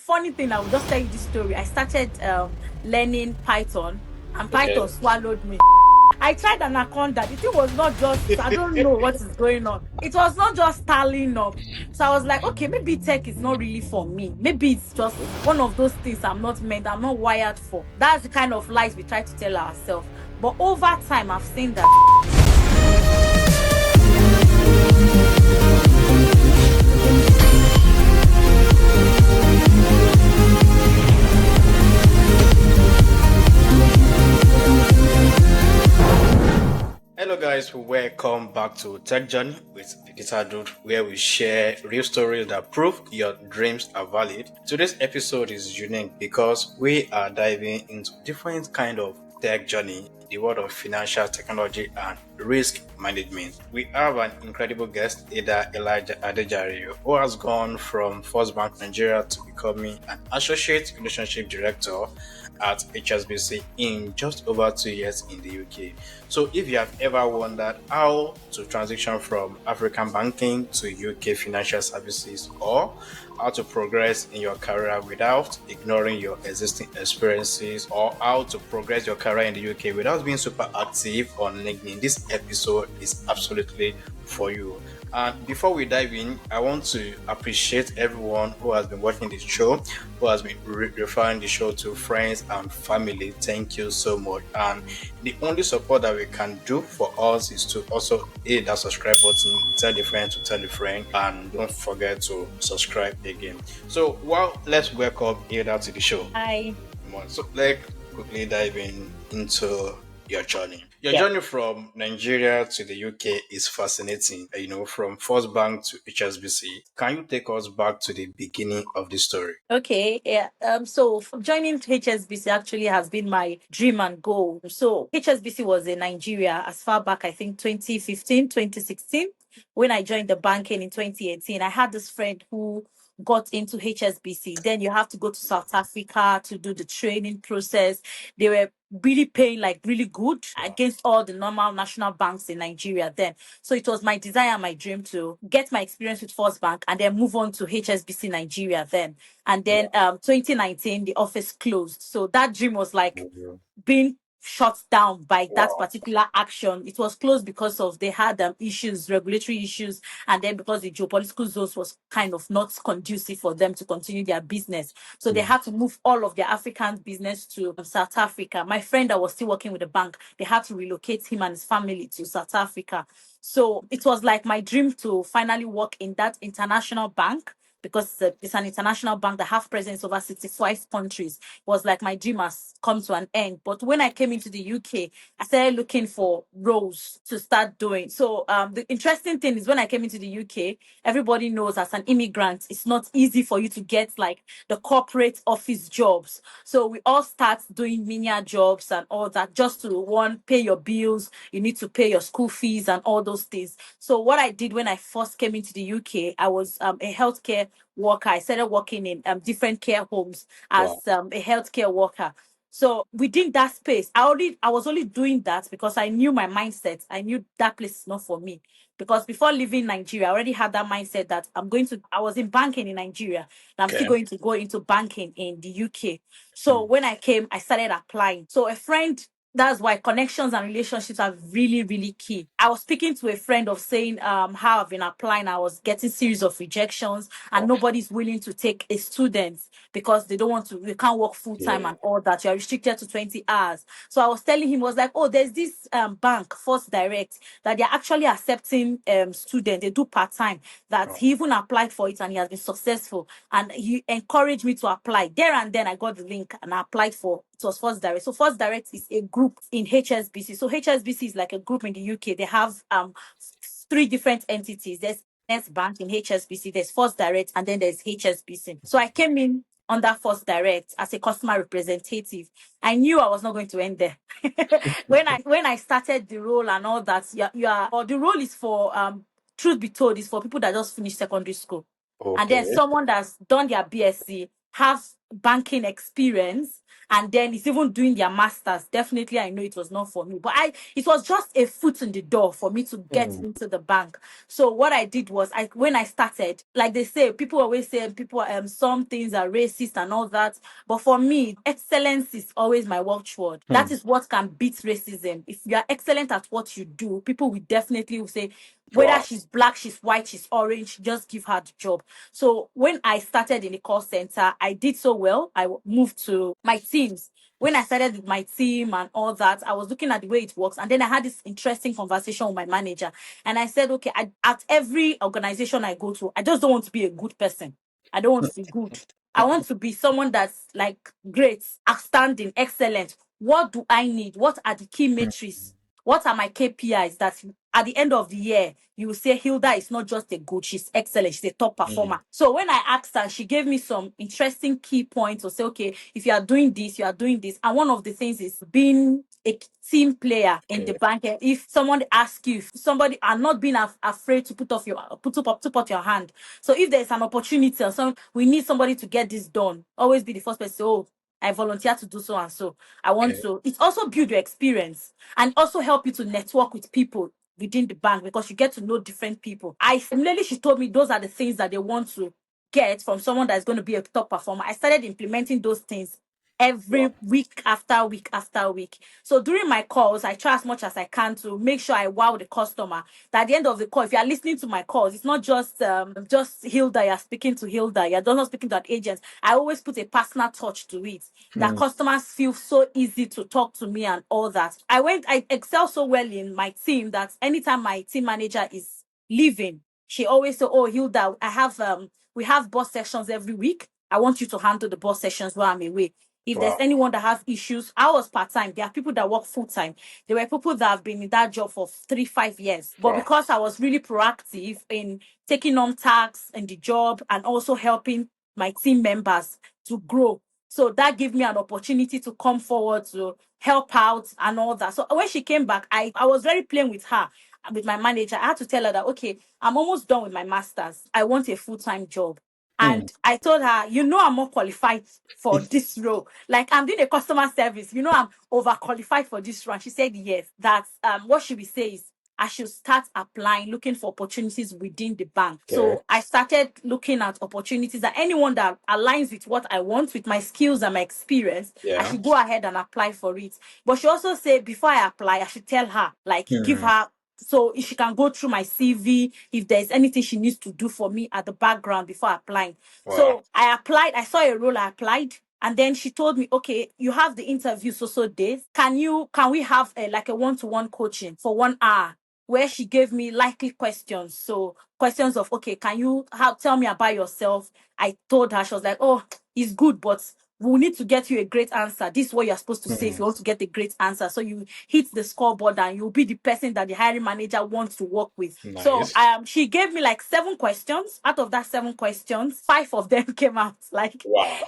funny thing, I will just tell you this story. I started learning Python, and Python Okay. swallowed me. I tried Anaconda. The thing was not just, I don't know what is going on. It was not just tallying up. So I was like, okay, maybe tech is not really for me. Maybe it's just one of those things I'm not wired for. That's the kind of lies we try to tell ourselves. But over time, I've seen that. Hello guys, welcome back to Tech Journey with DeDataDude, where we share real stories that prove your dreams are valid. Today's episode is unique because we are diving into different kind of tech journey, the world of financial technology and risk management. We have an incredible guest, Elijah-Adejare, who has gone from First Bank Nigeria to becoming an associate relationship director at HSBC in just over 2 years in the UK. So if you have ever wondered how to transition from African banking to UK financial services, or how to progress in your career without ignoring your existing experiences, or how to progress your career in the UK without being super active on LinkedIn, this episode is absolutely for you. And before we dive in, I want to appreciate everyone who has been watching this show, who has been referring the show to friends and family. Thank you so much. And the only support that we can do for us is to also hit that subscribe button, tell a friend to tell a friend, and don't forget to subscribe again. So, well, let's welcome Hilda to the show. Hi. So, let's quickly dive into your journey. Your Yeah. journey from Nigeria to the UK is fascinating, from First Bank to HSBC. Can you take us back to the beginning of the story? Okay, yeah. So joining HSBC actually has been my dream and goal. So HSBC was in Nigeria as far back, I think 2015, 2016. When I joined the banking in 2018, I had this friend who got into HSBC. Then you have to go to South Africa to do the training process. They were really paying like really good against all the normal national banks in Nigeria then. So it was my desire, my dream to get my experience with First Bank and then move on to HSBC Nigeria then. And then 2019, the office closed. So that dream was like being shut down by that particular action. It was closed because of they had issues, regulatory issues, and then because the geopolitical zones was kind of not conducive for them to continue their business. So they had to move all of their African business to South Africa. My friend that was still working with the bank, they had to relocate him and his family to South Africa. So it was like my dream to finally work in that international bank, because it's an international bank that have presence over 65 countries. It was like my dream has come to an end. But when I came into the UK, I started looking for roles to start doing. So the interesting thing is when I came into the UK, everybody knows as an immigrant, it's not easy for you to get like the corporate office jobs. So we all start doing menial jobs and all that just to, one, pay your bills. You need to pay your school fees and all those things. So what I did when I first came into the UK, I was a healthcare worker. I started working in different care homes as a healthcare worker. So within that space, I was only doing that because I knew my mindset. I knew that place is not for me. Because before leaving Nigeria, I already had that mindset that I was in banking in Nigeria, and I'm still going to go into banking in the UK. So when I came, I started applying. So a friend, that's why connections and relationships are really, really key. I was speaking to a friend of saying how I've been applying. I was getting series of rejections, and nobody's willing to take a student because they don't want to, you can't work full time and all that. You're restricted to 20 hours. So I was telling him, was like, oh, there's this bank, First Direct, that they're actually accepting students. They do part-time, that he even applied for it and he has been successful. And he encouraged me to apply. There and then I got the link and I applied for it. Was First Direct. So First Direct is a group in HSBC. So HSBC is like a group in the UK. They have 3 different entities. There's Next Bank in HSBC, there's First Direct, and then there's HSBC. So I came in under First Direct as a customer representative. I knew I was not going to end there. when I started the role and all that, the role is for truth be told, is for people that just finished secondary school. And then someone that's done their BSc, have banking experience, and then it's even doing their masters. Definitely, I know it was not for me, but it was just a foot in the door for me to get Hmm. into the bank. So what I did was, when I started, like they say, people always say people some things are racist and all that, but for me, excellence is always my watchword. Hmm. That is what can beat racism. If you are excellent at what you do, people will definitely say, whether Wow. she's black, she's white, she's orange, just give her the job. So when I started in the call center, I did so well. I moved to my teams. When I started with my team and all that, I was looking at the way it works. And then I had this interesting conversation with my manager. And I said, okay, at every organization I go to, I just don't want to be a good person. I don't want to be good. I want to be someone that's like great, outstanding, excellent. What do I need? What are the key metrics? What are my KPIs that at the end of the year, you will say Hilda is not just a good, she's excellent, she's a top Hmm. performer. So when I asked her, she gave me some interesting key points to say, okay, if you are doing this, you are doing this. And one of the things is being a team player in the Okay. bank. If someone asks you, if somebody are not being afraid to put up your hand. So if there's an opportunity or some, we need somebody to get this done. Always be the first person. So, oh, I volunteer to do so and so. I want Okay. to. It also build your experience and also help you to network with people within the bank because you get to know different people. I similarly, she told me those are the things that they want to get from someone that's going to be a top performer. I started implementing those things Wow. every week after week after week. So during my calls, I try as much as I can to make sure I wow the customer. That at the end of the call, if you are listening to my calls, it's not just Hilda. You're speaking to Hilda. You're not speaking to an agent. I always put a personal touch to it. That Hmm. customers feel so easy to talk to me and all that. I excel so well in my team that anytime my team manager is leaving, she always say, "Oh, Hilda, we have boss sessions every week. I want you to handle the boss sessions while I'm away." If there's Wow. anyone that have issues, I was part-time. There are people that work full-time. There were people that have been in that job for 3, 5 years. But Wow. because I was really proactive in taking on tasks in the job and also helping my team members to grow. So that gave me an opportunity to come forward to help out and all that. So when she came back, I was very plain with her, with my manager. I had to tell her that, okay, I'm almost done with my master's. I want a full-time job. Hmm. And I told her, I'm more qualified for this role. Like I'm doing a customer service. I'm overqualified for this role. And she said yes. That's what she will say is I should start applying, looking for opportunities within the bank. Okay. So I started looking at opportunities that anyone that aligns with what I want, with my skills and my experience, I Yeah. should go ahead and apply for it. But she also said before I apply, I should tell her, like give Hmm. her so if she can go through my CV, if there's anything she needs to do for me at the background before applying. Wow. So I applied, I saw a role, I applied. And then she told me, okay, you have the interview so days. Can we have like a one-to-one coaching for 1 hour where she gave me likely questions. So questions of, okay, can you tell me about yourself? I told her, she was like, oh, it's good, but we'll need to get you a great answer. This is what you're supposed to say if Hmm. you want to get a great answer. So you hit the scoreboard and you'll be the person that the hiring manager wants to work with. So Nice. she gave me like 7 questions. Out of that 7 questions, 5 of them came out. Like Wow.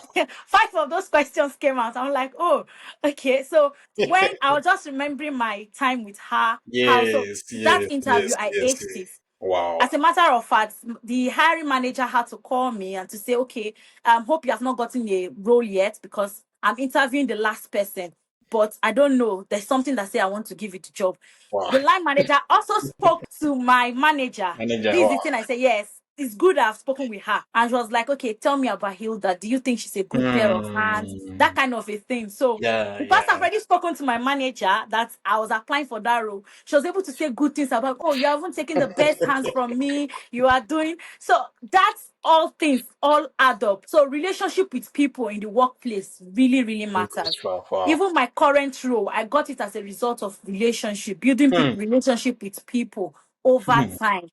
5 of those questions came out. I'm like, oh, okay. So when I was just remembering my time with her, how so Yes, that yes, interview yes, I yes, aced yes. it. Wow. As a matter of fact, the hiring manager had to call me and to say, okay, hope you have not gotten a role yet because I'm interviewing the last person. But I don't know. There's something that say I want to give you the job. Wow. The line manager also spoke to my manager. Manager, This is wow. the thing I say, yes. It's good I've spoken with her. And she was like, okay, tell me about Hilda. Do you think she's a good pair of hands? That Hmm. kind of a thing. So Yeah, because I've yeah. already spoken to my manager that I was applying for that role, she was able to say good things about, oh, you haven't taken the best hands from me. You are doing so. That's all things all add up. So relationship with people in the workplace really, really Very matters. crucial. Wow. Even my current role, I got it as a result of relationship, building Hmm. relationship with people over Hmm. time.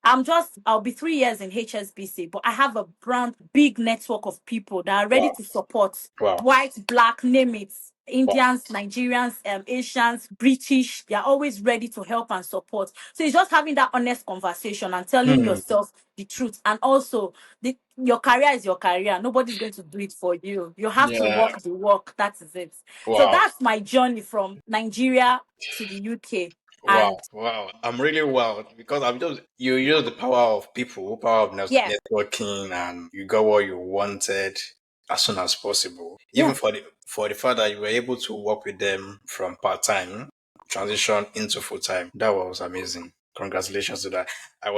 I'll be 3 years in HSBC, but I have a brand big network of people that are ready Wow. to support Wow. white, black, name it. Wow. Indians, Nigerians, Asians, British, they're always ready to help and support. So it's just having that honest conversation and telling Hmm. yourself the truth. And also, your career is your career. Nobody's going to do it for you. You have to Yeah. walk the walk. That is it. So Wow. that's my journey from Nigeria to the UK. Wow. And Wow. I'm really wow because I'm just you use the power of people, power of yeah, networking, and you got what you wanted. as soon as possible. Even Yeah. for the fact that you were able to work with them from part time, transition into full time. That was amazing. Congratulations to that.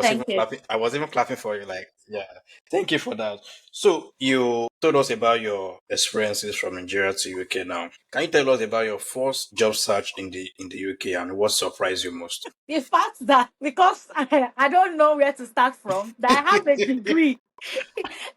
Thank you. I was even clapping for you. Like, yeah, thank you for that. So you told us about your experiences from Nigeria to UK. Now, can you tell us about your first job search in the UK and what surprised you most? The fact that because I don't know where to start from, that I have a degree,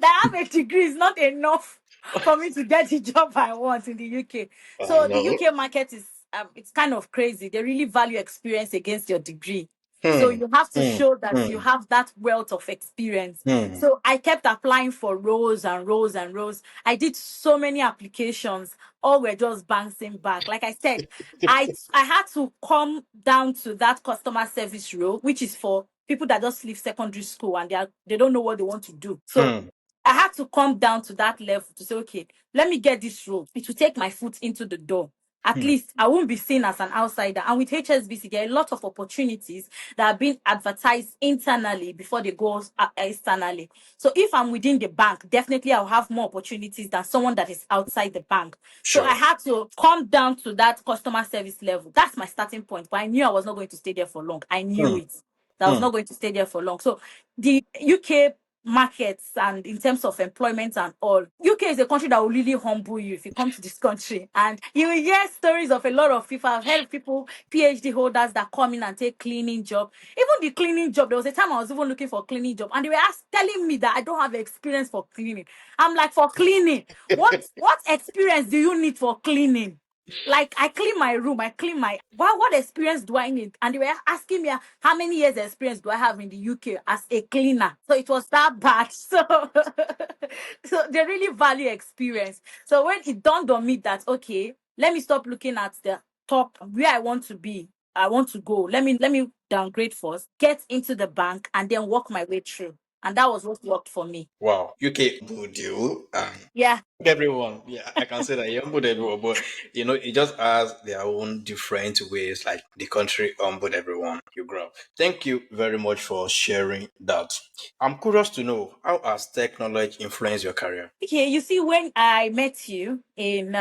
that I have a degree is not enough for me to get the job I want in the UK. I So the know. UK market is it's kind of crazy. They really value experience against your degree. So Hmm. you have to Hmm. show that you Hmm. have that wealth of experience. Hmm. So I kept applying for roles and roles and roles. I did so many applications. All were just bouncing back. Like I said, I had to come down to that customer service role, which is for people that just leave secondary school and they don't know what they want to do. So Hmm. I had to come down to that level to say, okay, let me get this role. It will take my foot into the door. At Hmm. least I won't be seen as an outsider. And with HSBC, there are a lot of opportunities that are being advertised internally before they go externally. So if I'm within the bank, definitely I'll have more opportunities than someone that is outside the bank. So I Sure. had to come down to that customer service level. That's my starting point. But I knew I was not going to stay there for long. I knew Hmm. it. That I was Hmm. not going to stay there for long. So the UK markets and in terms of employment and all, UK is a country that will really humble you if you come to this country. And you will hear stories of a lot of people. I've heard of people, PhD holders that come in and take cleaning job. Even the cleaning job, there was a time I was even looking for cleaning job and they were telling me that I don't have experience for cleaning. I'm like, for cleaning, what experience do you need for cleaning? Like I clean my room, I clean my what experience do I need? And they were asking me how many years experience do I have in the UK as a cleaner. So it was that bad. So so they really value experience. So when it dawned on me that okay, let me stop looking at the top where I want to be. I want to go. Let me downgrade first, get into the bank, and then work my way through. And that was what worked for me. Wow. UK good you. Yeah. Everyone. Yeah, I can say that you humbled everyone, but it just has their own different ways. Like the country humbled everyone. You grow up. Thank you very much for sharing that. I'm curious to know how has technology influenced your career? Okay, you see, when I met you in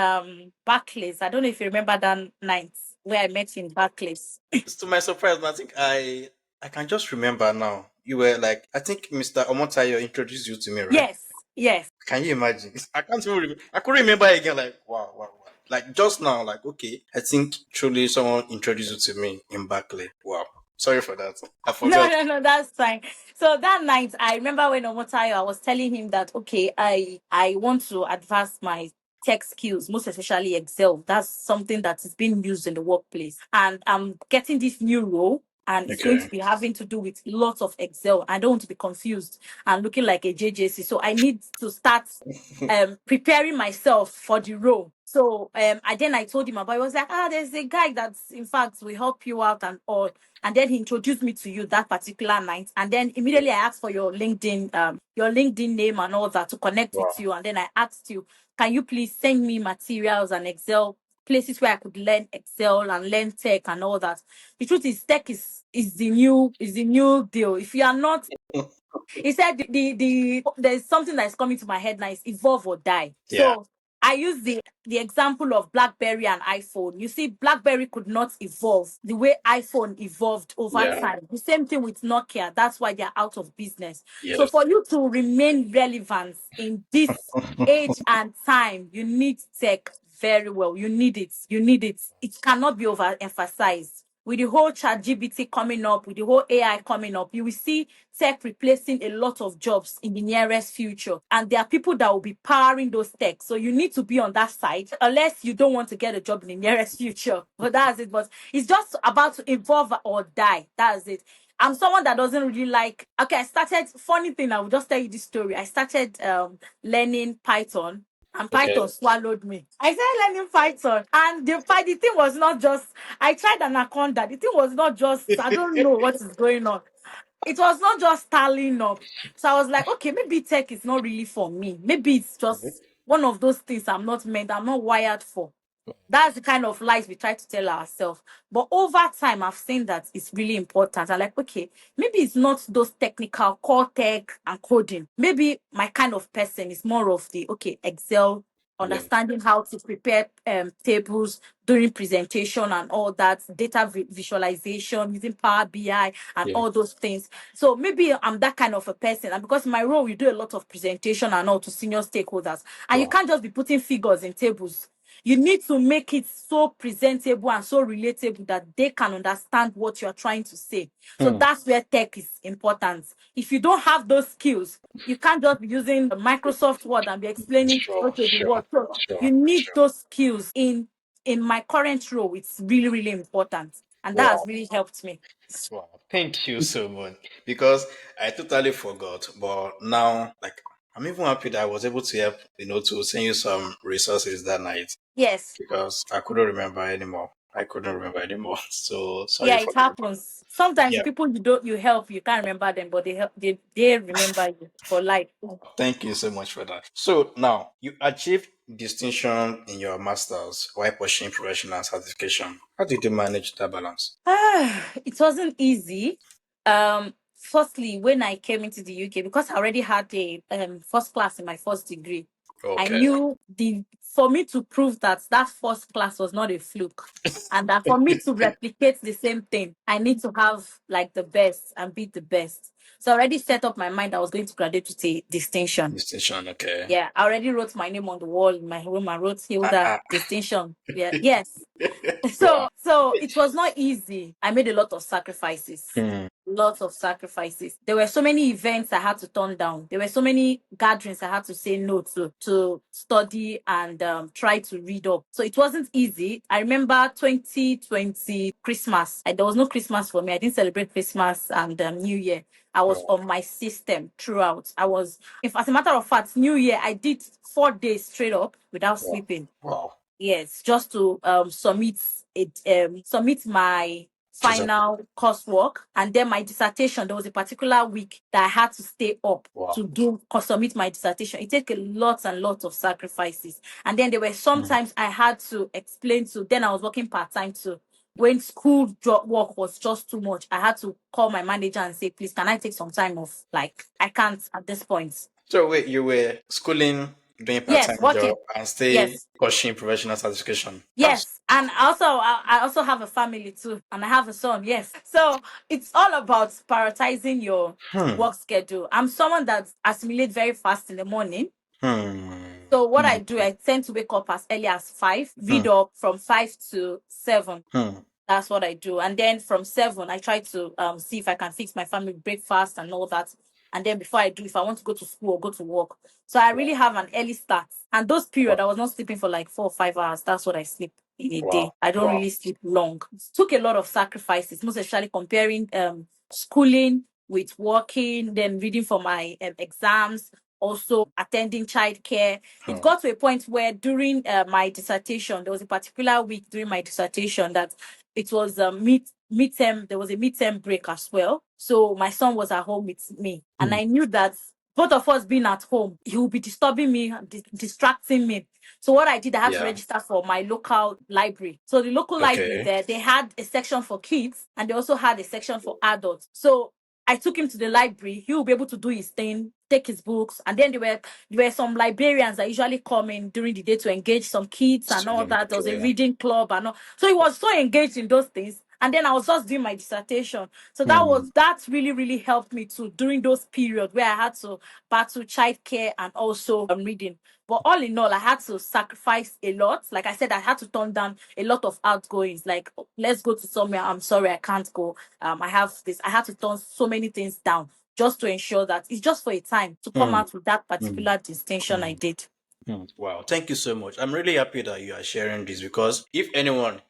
Barclays, I don't know if you remember that night where I met you in Barclays. To my surprise, I think I can just remember now. You were like, I think Mr. Omotayo introduced you to me, right? Yes, yes. Can you imagine? I can't even remember. I couldn't remember again. Like, wow, wow, wow. Like, just now, like, okay. I think truly someone introduced you to me in Barclay. Wow. Sorry for that. I No, forgot. no, no, that's fine. So that night, I remember when Omotayo, I was telling him that okay, I want to advance my tech skills, most especially Excel. That's something that is being used in the workplace, and I'm getting this new role. And it's going to Okay. be having to do with lots of Excel. I don't want to be confused and looking like a JJC. So I need to start preparing myself for the role. So I told him about it. I was like, there's a guy that's in fact will help you out and all. And then he introduced me to you that particular night. And then immediately I asked for your LinkedIn name and all that to connect with Wow. you. And then I asked you, can you please send me materials and Excel places where I could learn Excel and learn tech and all that. The truth is, tech is the new deal. If you are not, he said there's something that's coming to my head now is evolve or die. Yeah. So I use the example of BlackBerry and iPhone. You see, BlackBerry could not evolve the way iPhone evolved over Yeah. time. The same thing with Nokia. That's why they're out of business. So Yes. for you to remain relevant in this age and time, you need tech very well. You need it. You need it. It cannot be overemphasized. With the whole chat GBT coming up, with the whole AI coming up, you will see tech replacing a lot of jobs in the nearest future. And there are people that will be powering those tech. So you need to be on that side, unless you don't want to get a job in the nearest future. But that's it. But it's just about to evolve or die. That's it. I'm someone that doesn't really like. Okay, I started. Funny thing, I will just tell you this story. I started learning Python, and Python Okay. swallowed me. I started learning Python, and the thing was not just. I tried Anaconda. The thing was not just. I don't know what is going on. It was not just tallying up. So I was like, okay, maybe tech is not really for me. Maybe it's just one of those things I'm not wired for. That's the kind of lies we try to tell ourselves. But over time, I've seen that it's really important. I'm like, okay, maybe it's not those technical core tech and coding. Maybe my kind of person is more of the, okay, Excel, Yeah. understanding how to prepare tables during presentation and all that, data visualization using Power BI and Yeah. all those things. So maybe I'm that kind of a person. And because in my role, we do a lot of presentation and all to senior stakeholders. And you Wow. can't just be putting figures in tables. You need to make it so presentable and so relatable that they can understand what you're trying to say. So Hmm. that's where tech is important. If you don't have those skills, you can't just be using Microsoft Word and be explaining, Sure, okay, the sure, word. So sure, you need sure. those skills in my current role. It's really, really important. And that has Wow. really helped me. Wow. Thank you so much. Because I totally forgot. But now, like, I'm even happy that I was able to help, to send you some resources that night Yes. because I couldn't remember anymore. I couldn't remember anymore. So sorry Yeah, for it that. happens. Sometimes the Yeah. people you help, you can't remember them, but they remember you for life. Thank you so much for that. So now you achieved distinction in your master's while pursuing professional certification. How did you manage that balance? It wasn't easy. Firstly, when I came into the UK, because I already had a first class in my first degree, I Okay. knew the for me to prove that that first class was not a fluke, and that for me to replicate the same thing, I need to have like the best and be the best. So I already set up my mind I was going to graduate with a distinction. Distinction. Okay. Yeah, I already wrote my name on the wall in my room. I wrote Hilda Ah, distinction. Yeah, yes. wow. So it was not easy. I made a lot of sacrifices. Hmm. Lots of sacrifices. There were so many events I had to turn down. There were so many gatherings I had to say no to study and try to read up. So it wasn't easy. I remember 2020 Christmas. There was no Christmas for me. I didn't celebrate Christmas and New Year. I was Wow. on my system throughout. If as a matter of fact, New Year, I did 4 days straight up without Wow. sleeping. Wow. Yes, just to submit my Just a- final coursework and then my dissertation. There was a particular week that I had to stay up Wow. to submit my dissertation. It took a lot and lots of sacrifices. And then there were Hmm. sometimes I had to explain to. Then I was working part time too. When school work was just too much, I had to call my manager and say, "Please, can I take some time off? Like I can't at this point." So wait, you were schooling, doing Yes, part-time job, working. and stay Yes. pursuing professional certification. That's Yes, and I also have a family too, and I have a son. Yes, so it's all about prioritizing your hmm. work schedule. I'm someone that assimilates very fast in the morning. Hmm. So what Hmm. I do, I tend to wake up as early as 5, Hmm. read up from 5 to 7. Hmm. That's what I do. And then from 7, I try to see if I can fix my family breakfast and all that. And then before I do, if I want to go to school or go to work. So I really have an early start. And those Wow. period, I was not sleeping for like 4 or 5 hours. That's what I sleep in a Wow. day. I don't Wow. really sleep long. It took a lot of sacrifices, most especially comparing schooling with working, then reading for my exams, also attending childcare. It Hmm. got to a point where during my dissertation, there was a particular week during my dissertation that it was a midterm. There was a midterm break as well. So my son was at home with me, and Hmm. I knew that both of us being at home, he will be disturbing me, distracting me. So what I did, I had to Yeah. register for my local library. So the local library Okay. there, they had a section for kids and they also had a section for adults. So I took him to the library. He will be able to do his thing, take his books, and then there were some librarians that usually come in during the day to engage some kids and all Student. that. There was a Okay. reading club and all. So he was so engaged in those things. And then I was just doing my dissertation. So Hmm. that really, really helped me too during those periods where I had to battle childcare and also reading. But all in all, I had to sacrifice a lot. Like I said, I had to turn down a lot of outgoings. Like, let's go to somewhere. I'm sorry, I can't go. I have this. I had to turn so many things down just to ensure that it's just for a time to come Hmm. out with that Hmm. particular distinction I Hmm. did. Wow, thank you so much. I'm really happy that you are sharing this because if anyone,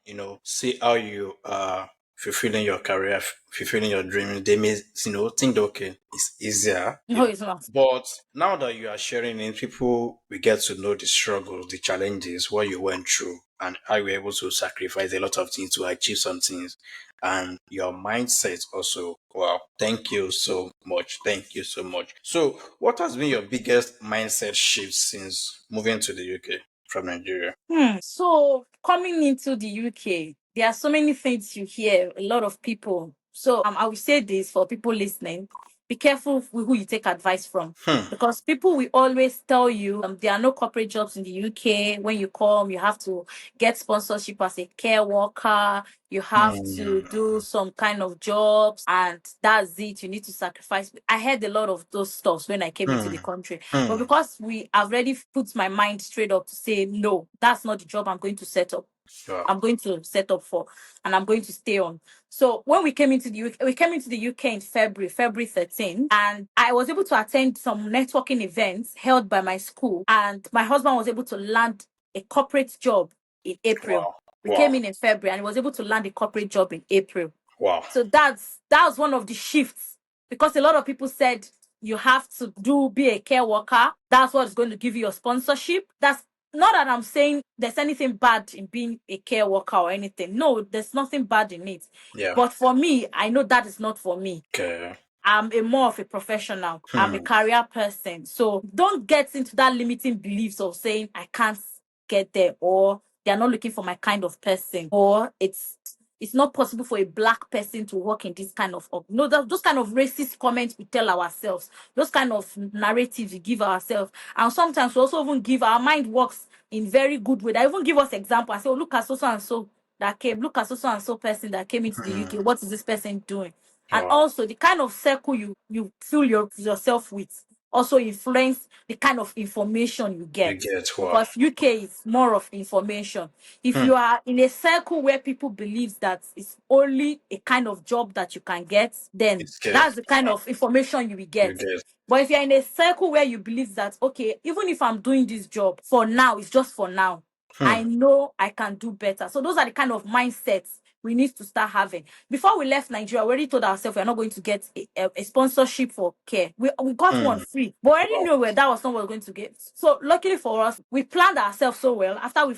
see how you are fulfilling your career, fulfilling your dreams, they may, think that, okay, it's easier, No, it's not. But now that you are sharing it, people will get to know the struggles, the challenges, what you went through, and how you were able to sacrifice a lot of things to achieve some things. And your mindset also. Wow. Thank you so much. Thank you so much. So, what has been your biggest mindset shift since moving to the UK? from Nigeria? So coming into the UK, there are so many things you hear, a lot of people. So I will say this for people listening: be careful with who you take advice from. Hmm. Because people will always tell you there are no corporate jobs in the UK. When you come, you have to get sponsorship as a care worker. You have to Hmm. do some kind of jobs, and that's it. You need to sacrifice. I heard a lot of those stuffs when I came into the Hmm. country. But Hmm. because we have already put my mind straight up to say, no, that's not the job I'm going to set up. Wow. I'm going to set up for, and I'm going to stay on. So when we came into the UK, we came into the UK in February 13th, and I was able to attend some networking events held by my school, and my husband was able to land a corporate job in April. Wow. We Wow. came in February, and he was able to land a corporate job in April. Wow. So that was one of the shifts, because a lot of people said you have to be a care worker. That's what's going to give you your sponsorship. That's not that I'm saying there's anything bad in being a care worker or anything. No, there's nothing bad in it. Yeah. But for me, I know that is not for me. Okay. I'm a more of a professional. I'm a Hmm. career person. So don't get into that limiting beliefs of saying I can't get there, or they're not looking for my kind of person, or it's not possible for a black person to work in this kind of no, those kind of racist comments we tell ourselves, those kind of narratives we give ourselves. And sometimes we also even give our mind works in very good way. They even give us example. I say, oh, look at so and so that came, look at so and so person that came into the Hmm. UK. What is this person doing? And Wow. also the kind of circle you fill yourself with also influence the kind of information you You get. get wow. Because UK is more of information. If Hmm. you are in a circle where people believe that it's only a kind of job that you can get, then It's good. that's the kind Wow. of information you will You get. get. But if you're in a circle where you believe that, okay, even if I'm doing this job for now, it's just for now, Hmm. I know I can do better. So those are the kind of mindsets we need to start having. Before we left Nigeria, we already told ourselves we're not going to get a sponsorship for care. We got one Hmm. free, but I already Wow. knew where that was not what we were going to get. So luckily for us, we planned ourselves so well. After I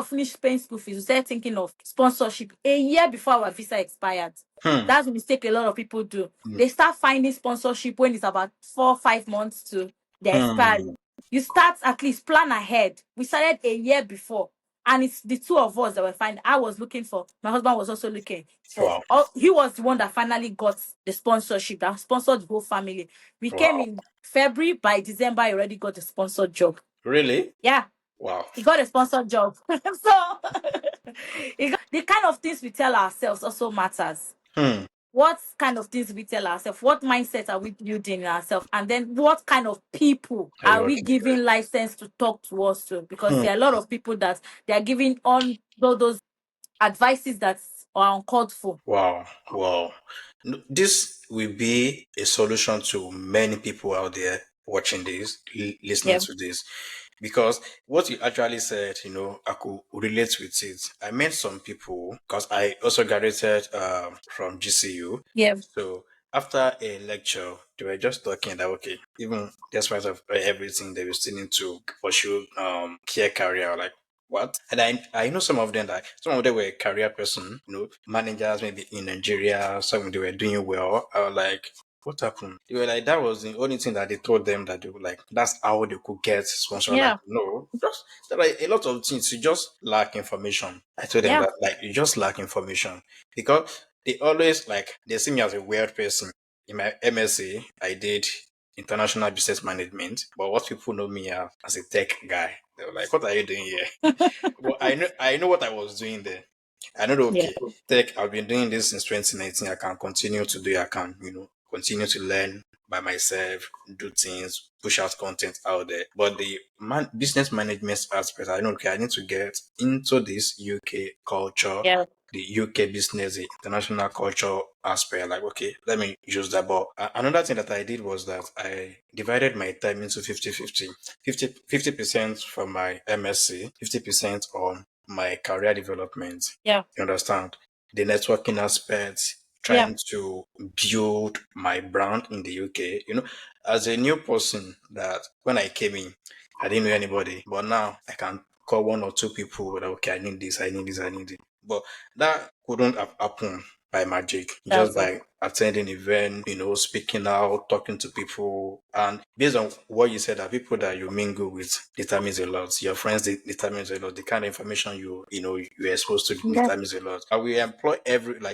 finished paying school fees, we started thinking of sponsorship a year before our visa expired. Hmm. That's a mistake a lot of people do. Hmm. They start finding sponsorship when it's about 4 or 5 months to the Hmm. expiry. You start at least plan ahead. We started a year before, and it's the two of us that were finding. I was looking for, my husband was also looking for. Wow. He was the one that finally got the sponsorship that sponsored the whole family. We came Wow. in February. By December, I already got a sponsored job. Really? Yeah, Wow. he got a sponsored job. So the kind of things we tell ourselves also matters. Hmm. What kind of things we tell ourselves? What mindset are we building in ourselves? And then what kind of people Are you are we working with? giving license to talk to us to? Because Hmm. there are a lot of people that they are giving on those advices that are uncalled for. Wow. Wow. This will be a solution to many people out there watching this, listening Yeah. to this. Because what you actually said, I could relate with it. I met some people because I also graduated from GCU. Yeah. So after a lecture, they were just talking that okay, even despite of everything, they will still need to pursue care career. Like what? And I know some of them that some of them were career person, managers maybe in Nigeria. Some of them were doing well. I was like, what happened? They were like, that was the only thing that they told them that they were like, that's how they could get sponsor. Like, Yeah. no, just there are a lot of things. You just lack information. I told them Yeah. that like you just lack information because they always like they see me as a weird person. In my MSc, I did international business management, but what people know me as a tech guy. They were like, "What are you doing here?" Well, I know what I was doing there. I know that, Yeah. okay, tech, I've been doing this since 2019. I can continue to do it. I can, continue to learn by myself, do things, push out content out there. But the business management aspect, I know, okay, I need to get into this UK culture, Yeah. the UK business, the international culture aspect. Like, okay, let me use that. But another thing that I did was that I divided my time into 50-50. 50% for my MSc, 50% on my career development. Yeah. You understand? The networking aspect, Yeah. trying to build my brand in the UK. As a new person that when I came in, I didn't know anybody, but now I can call one or two people that okay, I need this, I need this, I need it. But that couldn't have happened by magic, just That's it. by attending event, speaking out, talking to people. And based on what you said, that people that you mingle with determines a lot. Your friends determines a lot. The kind of information you're exposed to Yeah. determines a lot. And we employ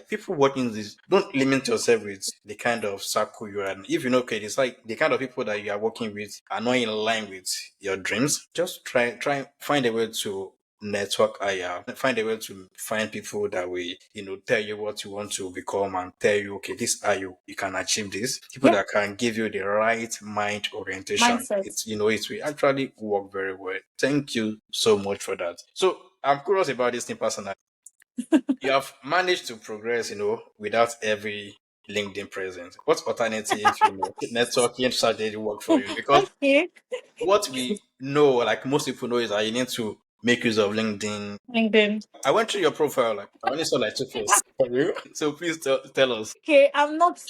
people watching this, don't limit yourself with the kind of circle you're in. If you know, okay, it's like the kind of people that you are working with are not in line with your dreams, just try find a way to network higher, find a way to find people that will, tell you what you want to become and tell you, okay, this are you can achieve this. People Yeah. that can give you the right mind orientation. Mindset. It will actually work very well. Thank you so much for that. So I'm curious about this thing personally. You have managed to progress, without every LinkedIn presence. What alternative, networking strategy work for you? Because Okay. what we know, like most people know, is that you need to make use of LinkedIn. LinkedIn. I went through your profile, like I only saw like two posts for you. So please tell us. Okay, I'm not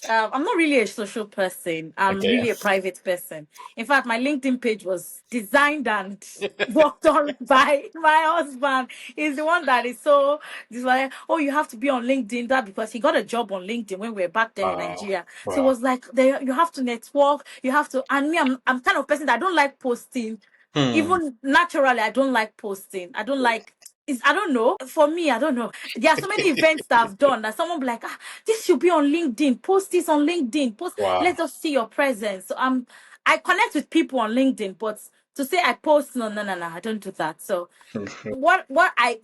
really a social person. I'm Okay. really a private person. In fact, my LinkedIn page was designed and worked on by my husband. He's the one that is so this like, oh, you have to be on LinkedIn. That because he got a job on LinkedIn when we were back there in Wow. Nigeria. So it Wow. was like there you have to network, you have to and me, I'm kind of person that I don't like posting. Hmm. Even naturally, I don't like posting. I don't like it's, I don't know. For me, I don't know. There are so many events that I've done that someone be like, this should be on LinkedIn. Post this on LinkedIn. Post. Wow. Let us see your presence. So I connect with people on LinkedIn, but to say I post, no, no, no, no, I don't do that. So what I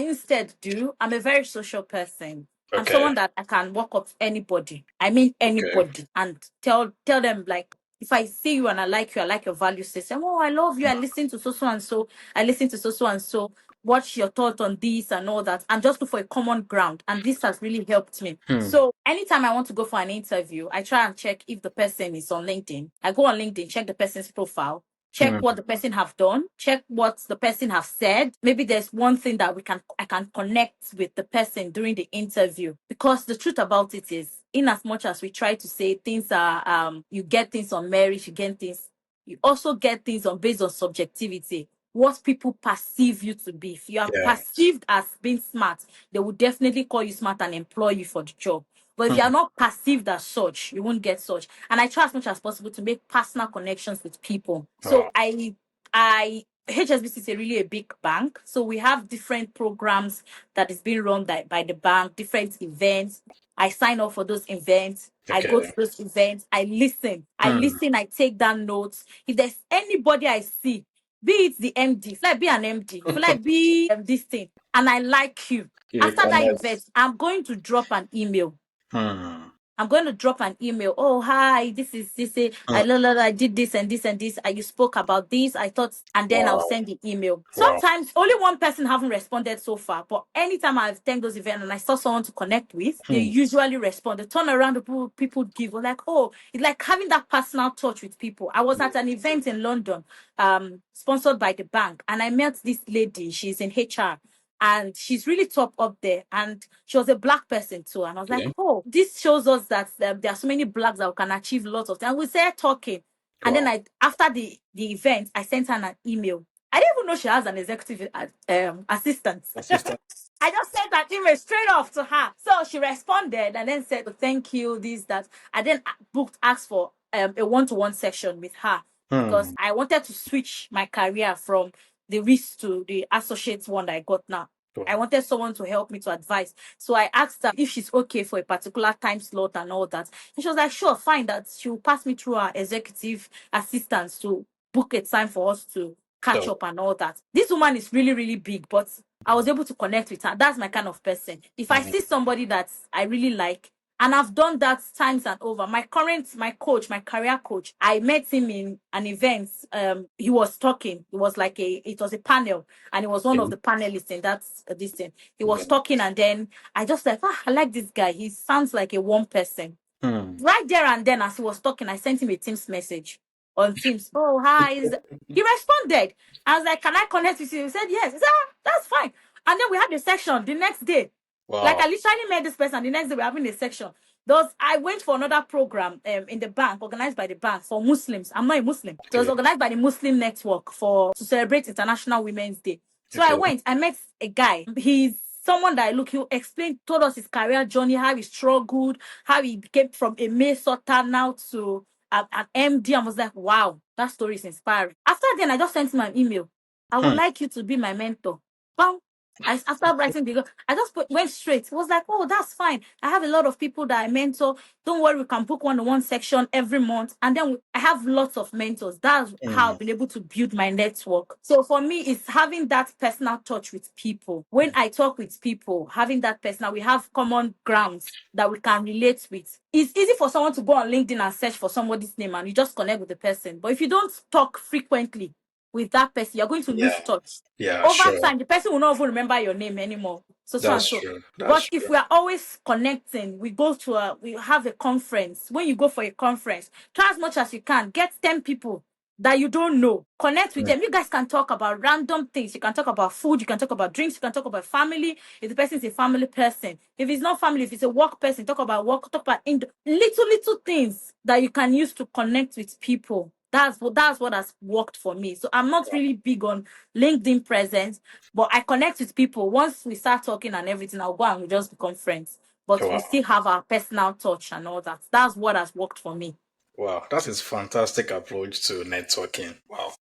instead do, I'm a very social person. I'm Okay. someone that I can walk up to anybody. I mean Okay. anybody, and tell them like if I see you and I like your value system. Oh, I love you. I listen to so and so. I listen to so and so. What's your thought on this and all that? And just look for a common ground. And this has really helped me. Hmm. So anytime I want to go for an interview, I try and check if the person is on LinkedIn. I go on LinkedIn, check the person's profile, check Hmm. what the person have done, check what the person have said. Maybe there's one thing that I can connect with the person during the interview. Because the truth about it is, in as much as we try to say things are you get things on merit, you also get things on based on subjectivity. What people perceive you to be. If you are Yeah. perceived as being smart, they will definitely call you smart and employ you for the job. But if you are Hmm. not perceived as such, you won't get such. And I try as much as possible to make personal connections with people. So Wow. I HSBC is really a big bank. So we have different programs that is being run by the bank, different events. I sign up for those events. I go Okay. to those events. I listen. Hmm. I take down notes. If there's anybody I see, be it the MD, if I be an MD, if I be this thing, and I like you, You after that connect. event, I'm going to drop an email. Hmm. I'm going to drop an email. Oh, hi, this is this. Hmm. I did this and this and this. You spoke about this. I thought, and then I'll Wow. send the email. Wow. Sometimes only one person haven't responded so far, but anytime I've attended those events and I saw someone to connect with, they Hmm. usually respond. The turnaround the people give were like, oh, it's like having that personal touch with people. I was at an event in London, sponsored by the bank, and I met this lady. She's in HR and she's really top up there. And she was a black person too. And I was like, Okay. oh, this shows us that there are so many blacks that can achieve lots of things. And we started talking. And then Wow. after the event, I sent her an email. I didn't even know she has an executive assistant. Assistant. I just sent that email straight off to her. So she responded and then said, thank you, this, that. I then asked for a one-to-one session with her because Hmm. I wanted to switch my career from the risk to the associate one that I got now. I Wow. wanted someone to help me to advise. So I asked her if she's okay for a particular time slot and all that. And she was like, sure, fine, that she'll pass me through her executive assistants to book a time for us to catch So, up and all that. This woman is really, really big, but I was able to connect with her. That's my kind of person. If I hmm. see somebody that I really like, and I've done that times and over. My coach, my career coach, I met him in an event. He was talking. It was a panel, and he was one of Okay. the panelists in that this thing. He was Okay. talking, and then I just like, I like this guy. He sounds like a warm person. Hmm. Right there and then, as he was talking, I sent him a Teams message on Teams. Oh, hi. He responded. I was like, can I connect with you? He said, yes. He said, that's fine. And then we had a section the next day. Like Wow. I literally met this person. The next day we're having a section. Those I went for another program in the bank, organized by the bank for Muslims. I'm not a Muslim. So it was Okay. organized by the Muslim Network to celebrate International Women's Day. So I Okay. went. I met a guy. He's someone that I look, he told us his career journey, how he struggled, how he became from a May sorter now to an MD. I was like, wow, that story is inspiring. After then, I just sent him an email. I would like you to be my mentor. Bam. After writing I just went straight. It was like, oh, that's fine. I have a lot of people that I mentor. Don't worry, we can book one-on-one section every month. And then I have lots of mentors. That's how I've been able to build my network. So for me, it's having that personal touch with people. When I talk with people, having that personal, we have common grounds that we can relate with. It's easy for someone to go on LinkedIn and search for somebody's name and you just connect with the person. But if you don't talk frequently with that person, you're going to Yeah. lose touch. Yeah, Over sure. time, the person will not even remember your name anymore. So and That's so. true. That's But if true. we are always connecting, we have a conference. When you go for a conference, try as much as you can. Get 10 people that you don't know. Connect with them. You guys can talk about random things. You can talk about food. You can talk about drinks. You can talk about family. If the person is a family person. If it's not family, if it's a work person, talk about work. Talk about little things that you can use to connect with people. That's what has worked for me. So I'm not really big on LinkedIn presence, but I connect with people. Once we start talking and everything, I'll go and we just become friends. But we Wow. still have our personal touch and all that. That's what has worked for me. Wow. That is fantastic approach to networking. Wow.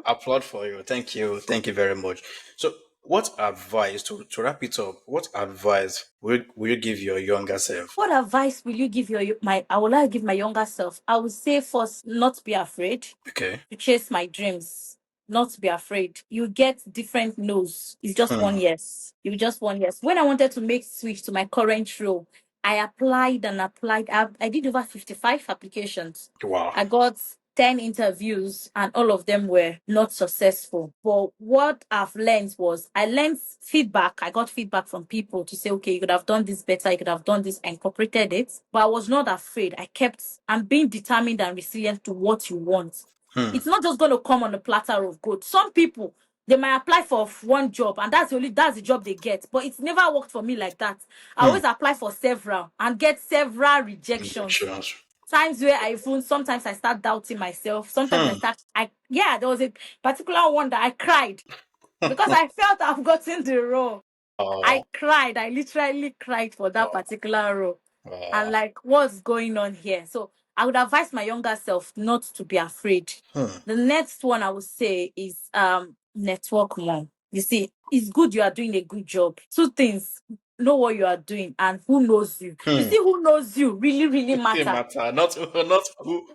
Applaud for you. Thank you. Thank you very much. So what advice to wrap it up, what advice will you give your younger self? What advice will you give I would like to give my younger self? I would say first, not to be afraid Okay. to chase my dreams. Not to be afraid. You get different no's. It's just one Hmm. yes. You just one yes. When I wanted to make switch to my current role, I applied and applied. I did over 55 applications. Wow. I got 10 interviews and all of them were not successful. But what I've learned was I learned feedback. I got feedback from people to say, okay, you could have done this better. You could have done this, incorporated it. But I was not afraid. I'm being determined and resilient to what you want. Hmm. It's not just going to come on a platter of gold. Some people, they might apply for one job and that's the job they get. But it's never worked for me like that. I Hmm. always apply for several and get several rejections. Injections. Times where sometimes I start doubting myself. Sometimes Hmm. there was a particular one that I cried because I felt I've gotten the role. I Oh, cried. I literally cried for that wow. particular role. And Wow. like, what's going on here? So I would advise my younger self not to be afraid. Hmm. The next one I would say is network more. You see, it's good you are doing a good job. Two things. Know what you are doing and who knows you. You Hmm. see, who knows you really, really It matter. matter. Not who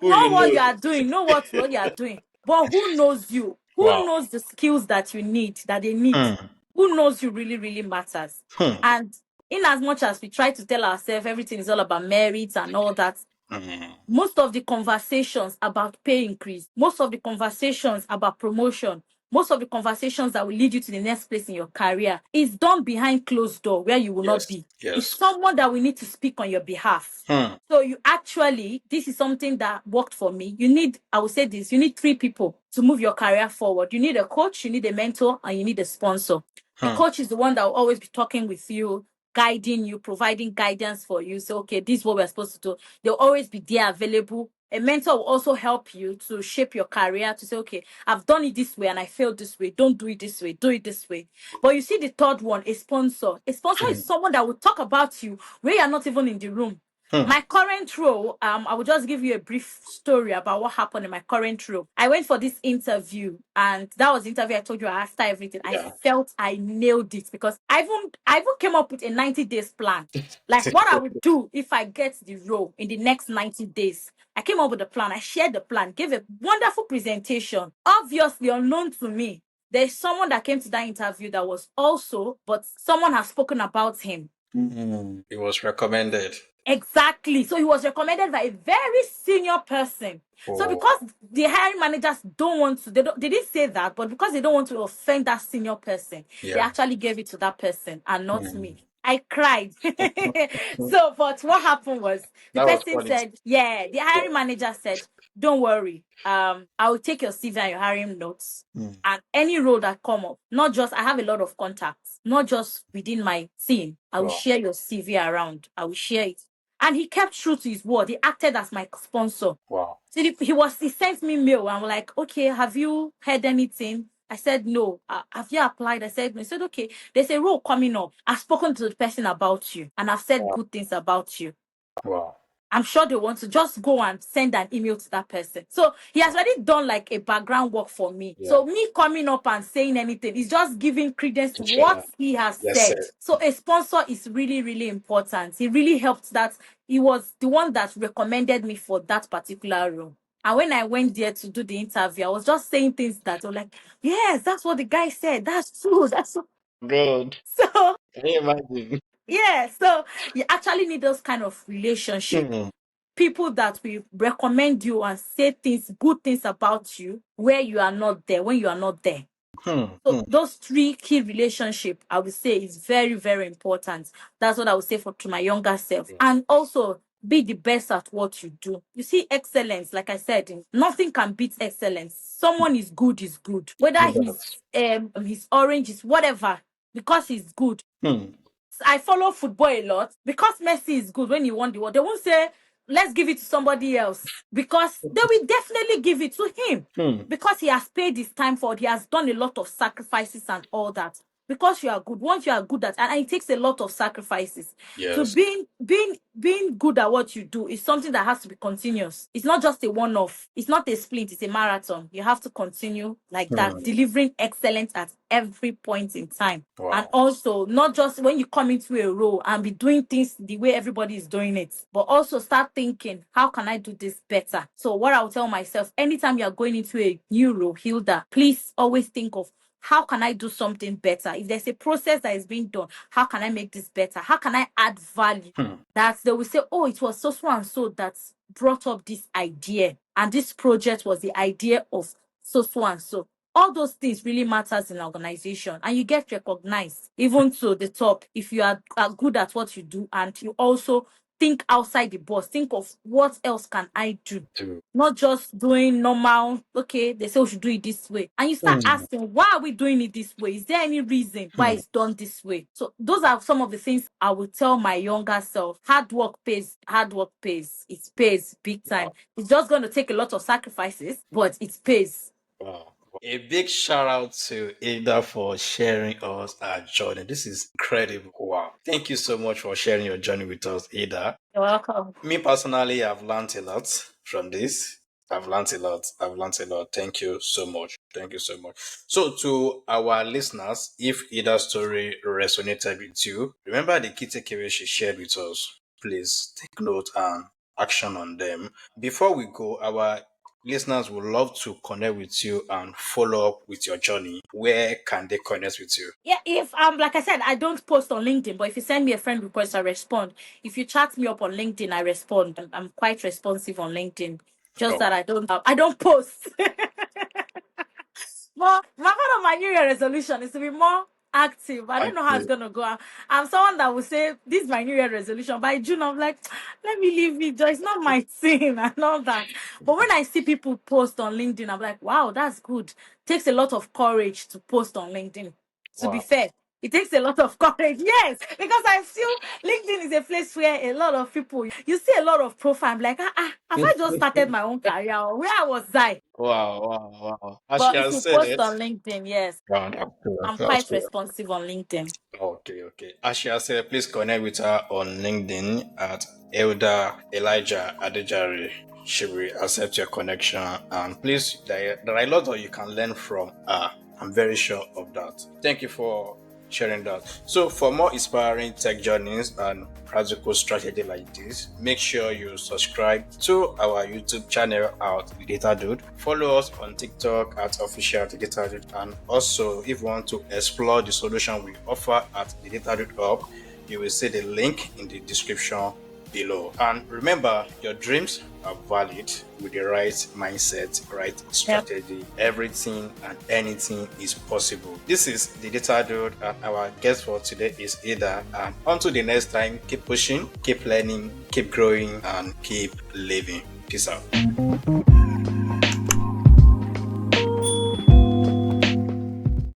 Know you what know. you are doing, know what you are doing. But who knows you? Who Wow. knows the skills that that they need? Hmm. Who knows you really, really matters. Hmm. And in as much as we try to tell ourselves everything is all about merits and all that, Hmm. most of the conversations about pay increase, most of the conversations about promotion, most of the conversations that will lead you to the next place in your career is done behind closed door where you will not Yes. be. It's Yes. someone that we need to speak on your behalf. Hmm. So this is something that worked for me. I will say this, you need three people to move your career forward. You need a coach, you need a mentor, and you need a sponsor. The Hmm. coach is the one that will always be talking with you, guiding you, providing guidance for you. So, okay, this is what we're supposed to do. They'll always be there available. A mentor will also help you to shape your career to say, okay, I've done it this way and I failed this way. Don't do it this way. Do it this way. But you see the third one, a sponsor. A sponsor Hmm. is someone that will talk about you where you're not even in the room. Hmm. My current role, I will just give you a brief story about what happened in my current role. I went for this interview, and that was the interview I told you after everything. I Yeah. felt I nailed it because I even came up with a 90 days plan. Like what I would do if I get the role in the next 90 days. I came up with a plan. I shared the plan, gave a wonderful presentation. Obviously, unknown to me, there's someone that came to that interview that was also, but someone has spoken about him. Hmm. It was recommended. Exactly. So he was recommended by a very senior person. So Oh. because the hiring managers don't want to, they didn't say that, but because they don't want to offend that senior person, they Yeah. actually gave it to that person and not Hmm. me. I cried. So, but what happened was the That was person quality. said, yeah, the hiring manager said, don't worry. I will take your CV and your hiring notes Hmm. and any role that come up. Not just, I have a lot of contacts, not just within my team. I will Wow. share your CV around. I will share it. And he kept true to his word. He acted as my sponsor. Wow. So he sent me mail and I'm like, okay, have you heard anything? I said, no. Have you applied? I said, no. He said, okay, there's a role coming up. I've spoken to the person about you and I've said good things about you. Wow. I'm sure they want to just go and send an email to that person. So he has already done like a background work for me. Yeah. So me coming up and saying anything is just giving credence to Sure. what he has Yes, said. sir. So a sponsor is really, really important. He really helped that. He was the one that recommended me for that particular role. And when I went there to do the interview, I was just saying things that were like, yes, that's what the guy said. That's true. That's so. Good. So Can you imagine? yeah, so you actually need those kind of relationship. People that will recommend you and say things, good things about you where you are not there, when you are not there. So those 3 key relationship, I would say, is very, very important. That's what I would say to my younger self. And also be the best at what you do. You see, excellence, like I said, nothing can beat excellence. Someone is good, whether he's orange, is whatever, because he's good. I follow football a lot because Messi is good. When he won the world, they won't say, let's give it to somebody else, because they will definitely give it to him because he has paid his time for it. He has done a lot of sacrifices and all that. Because you are good, once you are good at, and it takes a lot of sacrifices. Yes. So being good at what you do is something that has to be continuous. It's not just a one-off. It's not a sprint. It's a marathon. You have to continue like that, delivering excellence at every point in time. Wow. And also, not just when you come into a role and be doing things the way everybody is doing it, but also start thinking, how can I do this better? So what I'll tell myself, anytime you're going into a new role, Hilda, please always think of, how can I do something better? If there's a process that is being done, how can I make this better? How can I add value? That they will say, oh, it was so and so that brought up this idea. And this project was the idea of so and so. All those things really matters in an organization, and you get recognized even to the top if you are good at what you do, and you also think outside the box. Think of what else can I do? Not just doing normal, okay, they say we should do it this way. And you start asking, why are we doing it this way? Is there any reason why it's done this way? So those are some of the things I would tell my younger self. Hard work pays. Hard work pays. It pays big time. It's just going to take a lot of sacrifices, but it pays. Wow. A big shout out to Ada for sharing us our journey. This is incredible. Wow. Thank you so much for sharing your journey with us, Ada. You're welcome. Me personally, I've learned a lot from this. I've learned a lot. Thank you so much. So to our listeners, if Ida's story resonated with you, remember the key takeaways she shared with us. Please take note and action on them. Before we go, our listeners would love to connect with you and follow up with your journey. Where can they connect with you? Yeah, if like I said, I don't post on LinkedIn, but if you send me a friend request, I respond. If you chat me up on LinkedIn, I respond. I'm quite responsive on LinkedIn. Just that I don't post. But one of my New Year resolution is to be more active. I don't know how it's gonna go. I'm someone that will say this is my New Year resolution. By June, I'm like, let me leave it. It's not my thing and all that. But when I see people post on LinkedIn, I'm like, wow, that's good. Takes a lot of courage to post on LinkedIn. To be fair, it takes a lot of courage. Yes, because I feel LinkedIn is a place where a lot of people, you see a lot of profile. I'm like, have I just started my own career? Or where was I? Wow. As she But if has you said post it. on LinkedIn, yes, Wow, that's good. I'm That's quite good. responsive on LinkedIn. Okay. As she has said, please connect with her on LinkedIn at Elijah-Adejare. She will accept your connection, and please, there are a lot that you can learn from her. I'm very sure of that. Thank you for sharing that. So for more inspiring tech journeys and practical strategy like this, make sure you subscribe to our YouTube channel at DeDataDude. Follow us on TikTok at official DeDataDude, and also if you want to explore the solution we offer at the DeDataDude Hub, you will see the link in the description below. And remember, your dreams are valid with the right mindset, right strategy. Everything and anything is possible. This is the DeDataDude, and our guest for today is Ada. And until the next time, keep pushing, keep learning, keep growing, and keep living. Peace out.